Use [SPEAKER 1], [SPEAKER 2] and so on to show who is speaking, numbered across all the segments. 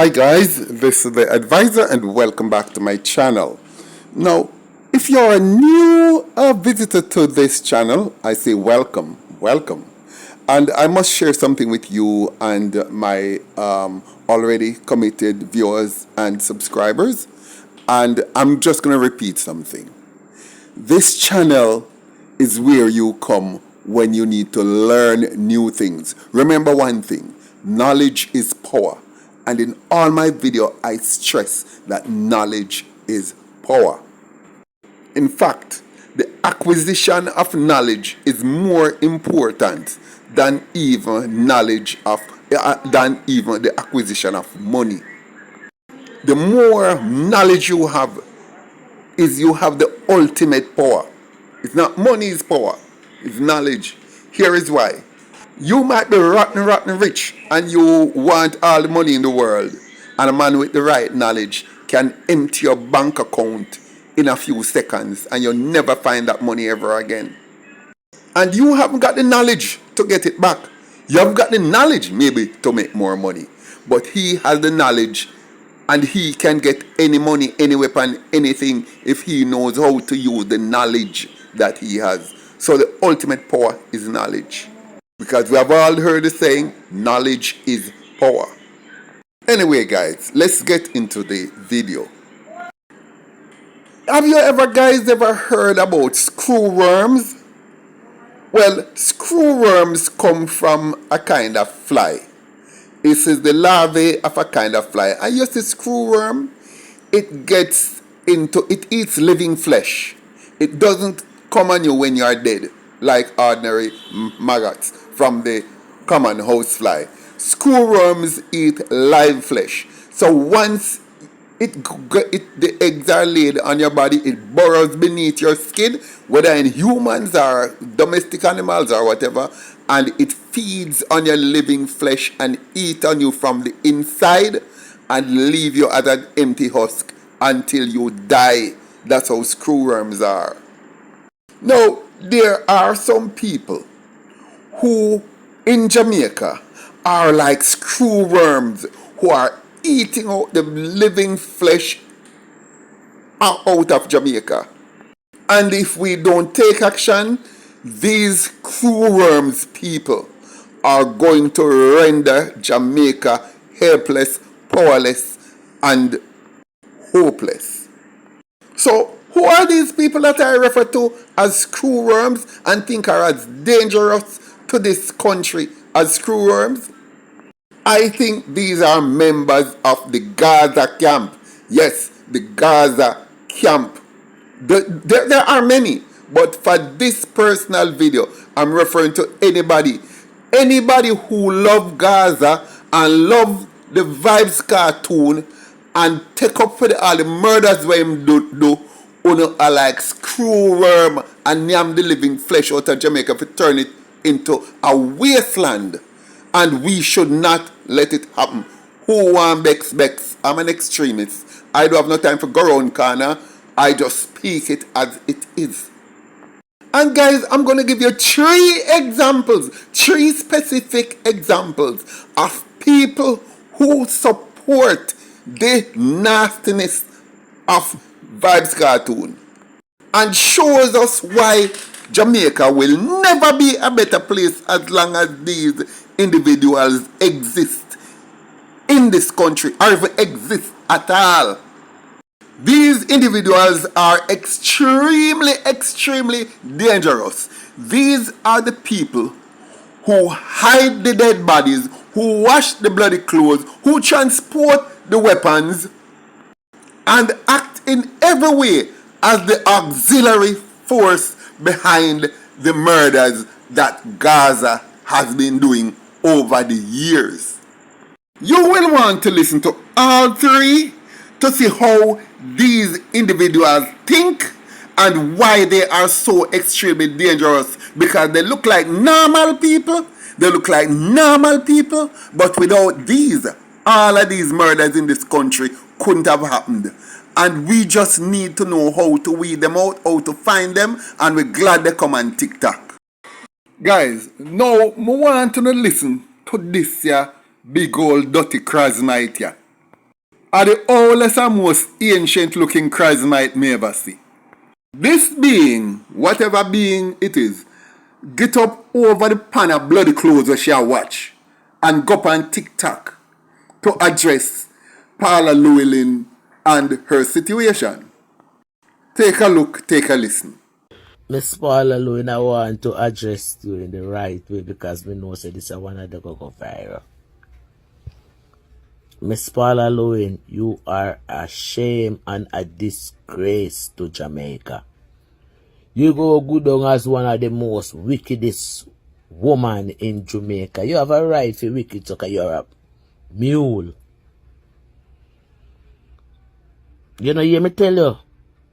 [SPEAKER 1] Hi guys, this is the advisor and welcome back to my channel. Now, if you're a new visitor to this channel, I say welcome. And I must share something with you and my already committed viewers and subscribers. And I'm just going to repeat something. This channel is where you come when you need to learn new things. Remember one thing, knowledge is power. And in all my video, I stress that knowledge is power. In fact, the acquisition of knowledge is more important than even the acquisition of money. The more knowledge you have, you have the ultimate power. It's not money is power, it's knowledge. Here is why. You might be rotten rich and you want all the money in the world, and a man with the right knowledge can empty your bank account in a few seconds and you'll never find that money ever again. And you haven't got the knowledge to get it back. You haven't got the knowledge maybe to make more money, but he has the knowledge and he can get any money, any weapon, anything if he knows how to use the knowledge that he has. So the ultimate power is knowledge. Because we have all heard the saying, knowledge is power. Anyway guys, let's get into the video. Have you ever heard about screwworms? Well, screwworms come from a kind of fly. This is the larvae of a kind of fly. And you see screwworm, it eats living flesh. It doesn't come on you when you are dead, like ordinary maggots from the common housefly. Screwworms eat live flesh. So once the eggs are laid on your body, it burrows beneath your skin, whether in humans or domestic animals or whatever, and it feeds on your living flesh and eat on you from the inside and leave you as an empty husk until you die. That's how screwworms are. Now, there are some people who in Jamaica are like screwworms who are eating out the living flesh out of Jamaica. And if we don't take action, these screwworms people are going to render Jamaica helpless, powerless, and hopeless. So, who are these people that I refer to as screwworms and think are as dangerous to this country as screwworms? I think these are members of the Gaza camp. Yes, the Gaza camp. There are many, but for this personal video, I'm referring to anybody who love Gaza and love the Vybz Kartel and take up for all the murders where him do are like screwworm and yam the living flesh out of Jamaica to turn it into a wasteland. And we should not let it happen. Who want Bex? I'm an extremist. I don't have no time for go around corner. I just speak it as it is. And guys, I'm going to give you three specific examples of people who support the nastiness of Vybz Kartel and shows us why Jamaica will never be a better place as long as these individuals exist in this country or even exist at all. These individuals are extremely dangerous. These are the people who hide the dead bodies, who wash the bloody clothes, who transport the weapons, and act in every way as the auxiliary force behind the murders that Gaza has been doing over the years. You will want to listen to all three to see how these individuals think and why they are so extremely dangerous, because they look like normal people, but without these, all of these murders in this country couldn't have happened. And we just need to know how to weed them out, how to find them, and we're glad they come on TikTok. Guys, now I want to listen to this big old dirty Krasnite here. are the oldest and most ancient looking charismite may ever see. This being, whatever being it is, get up over the pan of bloody clothes where she watch and go up on TikTok to address Paula Llewellyn and her situation. Take a look, take a listen.
[SPEAKER 2] Miss Paula Llewellyn, I want to address you in the right way because we know this is one of the go viral. Miss Paula Llewellyn, you are a shame and a disgrace to Jamaica. You go down as one of the most wickedest woman in Jamaica. You have a right for wicked so you're a mule. You know, hear me tell you,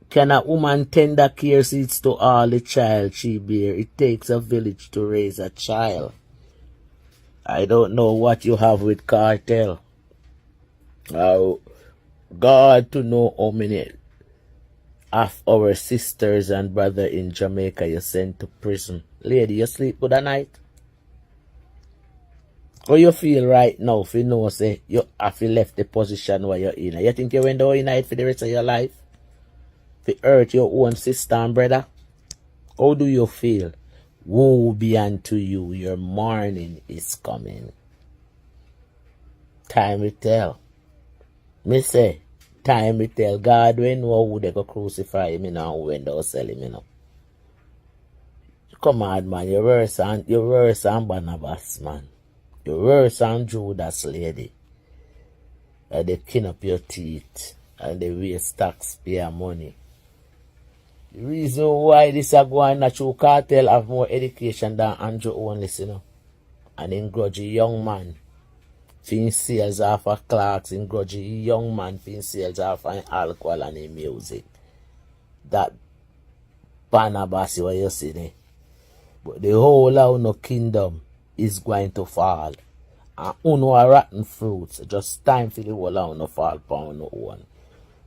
[SPEAKER 2] can a woman tender care seeds to all the child she bear? It takes a village to raise a child. I don't know what you have with Kartel. God to know how many of our sisters and brother in Jamaica you sent to prison. Lady, you sleep good at night? How you feel right now if you know say you have left the position where you're in? You think you went down in night for the rest of your life? To hurt your own sister and brother? How do you feel? Woe be unto you, your morning is coming. Time will tell. Me say, time will tell. God when who they go crucify him and when they sell him, you know. Come on, man, you're worse than Barnabas, man. You're worse than Judas, lady. They kin up your teeth and they waste taxpayer money. The reason why this are going natural cartel have more education than Andrew only, you know. And in grudgy young man. Fin sales off of clocks in grudgy young man fin sales off of alcohol and in music. That Barnabas what you see there. But the whole of no kingdom is going to fall. And uno a rotten fruits. Just time for the whole of no fall upon no one.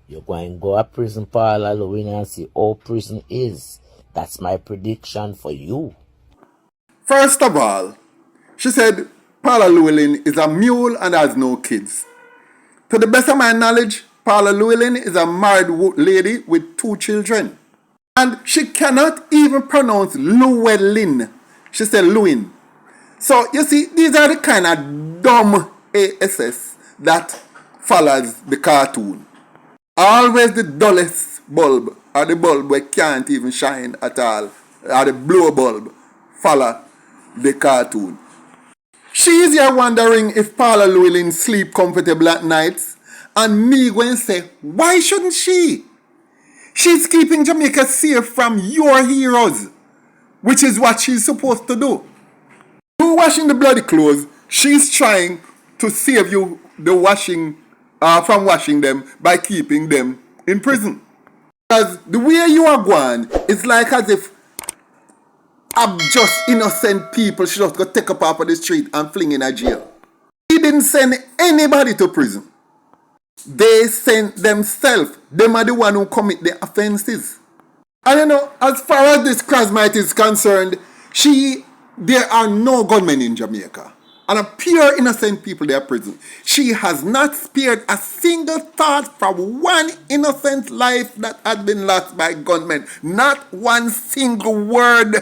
[SPEAKER 2] You're going to go to prison, Paula Llewellyn, and see how prison is. That's my prediction for you.
[SPEAKER 1] First of all, she said Paula Llewellyn is a mule and has no kids. To the best of my knowledge, Paula Llewellyn is a married lady with 2 children. And she cannot even pronounce Llewellyn. She said Llewellyn. So, you see, these are the kind of dumb ASS that follows the cartoon. Always the dullest bulb, or the bulb where can't even shine at all, or the blow bulb, follow the cartoon. She is here wondering if Paula Llewellyn sleep comfortable at nights, and me going say, why shouldn't she? She's keeping Jamaica safe from your heroes, which is what she's supposed to do. You washing the bloody clothes, she's trying to save you the washing from washing them by keeping them in prison. Because the way you are going, it's like as if just innocent people should just go take up off of the street and fling in a jail. He didn't send anybody to prison. They sent themselves. Them are the one who commit the offenses. And you know, as far as this charismite is concerned, there are no gunmen in Jamaica. And a pure innocent people there prison. She has not spared a single thought from one innocent life that had been lost by gunmen. Not one single word.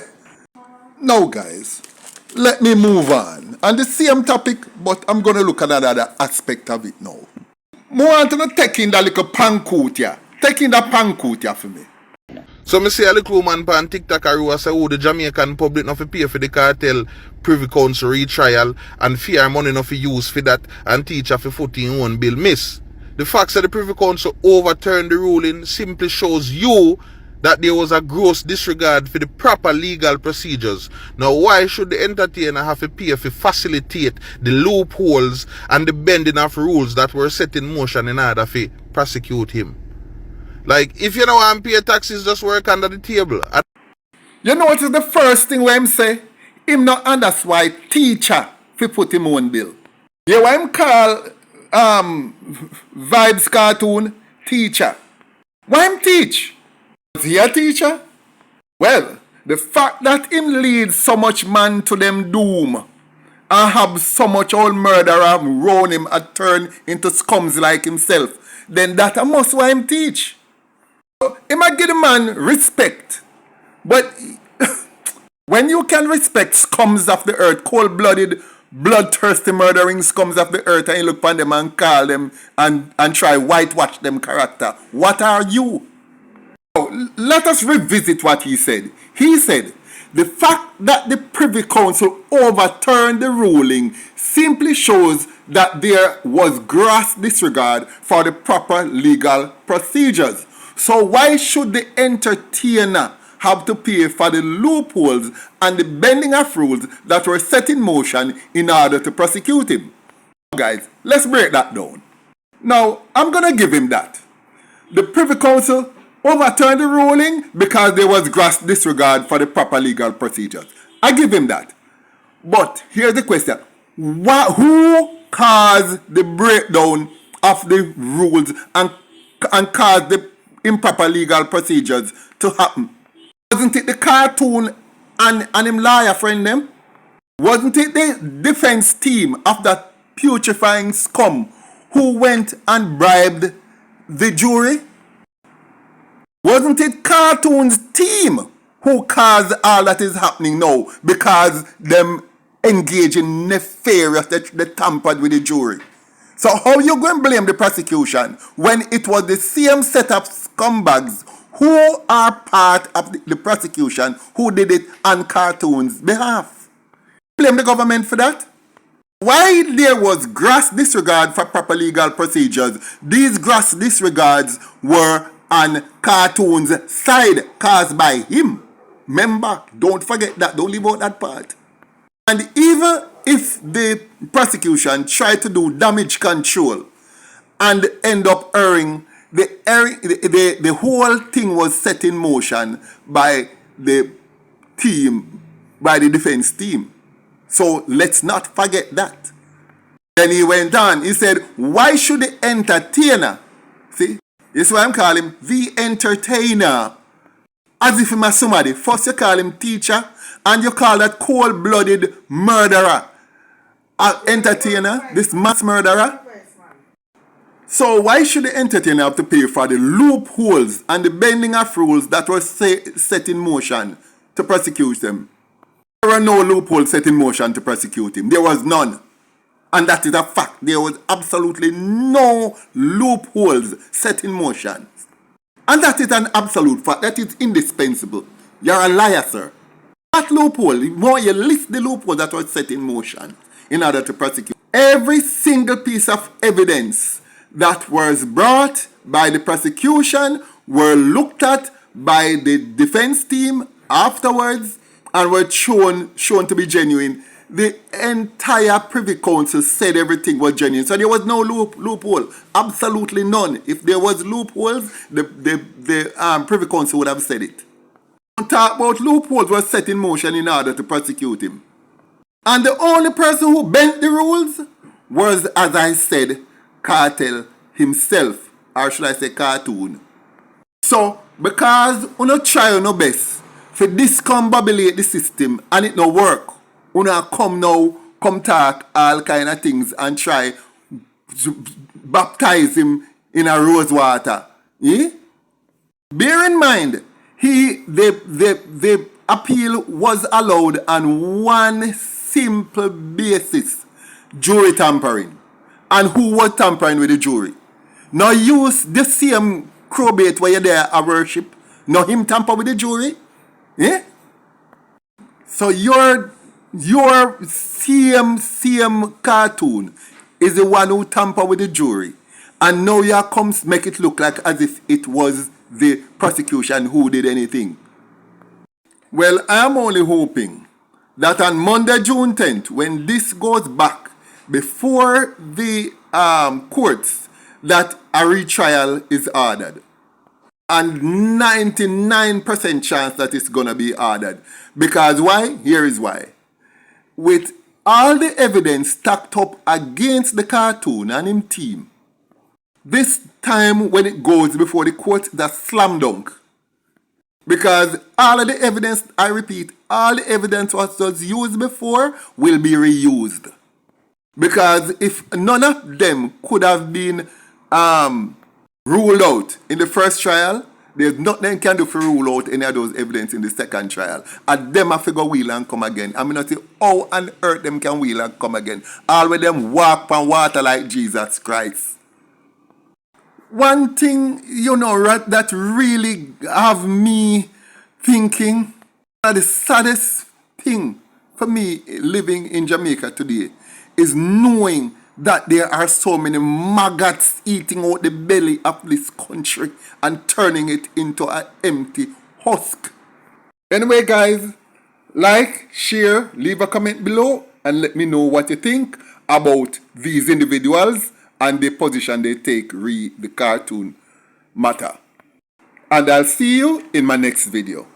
[SPEAKER 1] Now guys, let me move on. On the same topic, but I'm going to look at another aspect of it now. I want to take in that little pancoot here. Take in that pancoot here for me.
[SPEAKER 3] So me see a little man on TikTok who say the Jamaican public not pay for the cartel Privy Council retrial and fear money not use for that and teacher for 14 bill miss. The fact that the Privy Council overturned the ruling simply shows you that there was a gross disregard for the proper legal procedures. Now why should the entertainer have to pay for facilitate the loopholes and the bending of rules that were set in motion in order to prosecute him? Like, if you don't want to pay taxes, just work under the table.
[SPEAKER 1] You know what is the first thing where him say? Him not understand why teacher fi put him on bill. You why him call Vybz Cartoon teacher? Why him teach? Is he a teacher? Well, the fact that him leads so much man to them doom and have so much old murderer round him and turn into scums like himself then that a must why him teach. So, he might give the man respect. But when you can respect scums of the earth, cold-blooded, bloodthirsty murdering scums of the earth, and you look upon them and call them and try whitewash them character, what are you? So, let us revisit what he said. He said, the fact that the Privy Council overturned the ruling simply shows that there was gross disregard for the proper legal procedures. So why should the entertainer have to pay for the loopholes and the bending of rules that were set in motion in order to prosecute him? Guys, let's break that down. Now, I'm going to give him that. The Privy Council overturned the ruling because there was gross disregard for the proper legal procedures. I give him that. But here's the question. Who caused the breakdown of the rules and caused the improper legal procedures to happen? Wasn't it the cartoon and him lawyer friend them? Wasn't it the defense team of that putrefying scum who went and bribed the jury? Wasn't it Cartoon's team who caused all that is happening now because them engage in nefarious, they tampered with the jury? So how you going to blame the prosecution when it was the same set of scumbags who are part of the prosecution who did it on Cartoon's behalf? Blame the government for that? Why there was gross disregard for proper legal procedures, these gross disregards were on Cartoon's side caused by him. Remember, don't forget that, don't leave out that part. And even if the prosecution tried to do damage control and end up erring, the whole thing was set in motion by the team, by the defense team. So let's not forget that. Then he went on, he said, why should the entertainer, see, this is why I'm calling him the entertainer, as if he's somebody. First you call him teacher, and you call that cold-blooded murderer an entertainer, this mass murderer. So why should the entertainer have to pay for the loopholes and the bending of rules that were set in motion to prosecute them? There were no loopholes set in motion to prosecute him. There was none. And that is a fact. There was absolutely no loopholes set in motion. And that is an absolute fact. That is indispensable. You're a liar, sir. That loophole, the more you list the loopholes that were set in motion in order to prosecute. Every single piece of evidence that was brought by the prosecution were looked at by the defense team afterwards and were shown to be genuine. The entire Privy Council said everything was genuine. So there was no loophole. Absolutely none. If there was loopholes, the Privy Council would have said it. Don't talk about loopholes were set in motion in order to prosecute him. And the only person who bent the rules was, as I said, Kartel himself. Or should I say Cartoon. So, because we not try our best to discombobulate the system and it no work, una come talk all kind of things and try to baptize him in a rose water. Eh? Bear in mind, the appeal was allowed on one simple basis: jury tampering. And who was tampering with the jury? Now use the same crowbait where you're there a worship. Now him tamper with the jury. Eh? So your same Cartoon is the one who tamper with the jury, and now you comes make it look like as if it was the prosecution who did anything. Well, I am only hoping that on Monday, June 10th, when this goes back before the courts, that a retrial is ordered. And 99% chance that it's going to be ordered. Because why? Here is why. With all the evidence stacked up against the Cartoon and him team, this time when it goes before the court, that's slam dunk. Because all of the evidence, I repeat, all the evidence was used before will be reused. Because if none of them could have been ruled out in the first trial. There's nothing they can do for rule out any of those evidence in the second trial. And them have to go wheel and come again. I mean, not say how on earth them can wheel and come again. All with them walk on water like Jesus Christ. One thing, that really have me thinking, the saddest thing for me living in Jamaica today is knowing that there are so many maggots eating out the belly of this country and turning it into an empty husk. Anyway, guys, like, share, leave a comment below and let me know what you think about these individuals and the position they take re the cartoon matter. And I'll see you in my next video.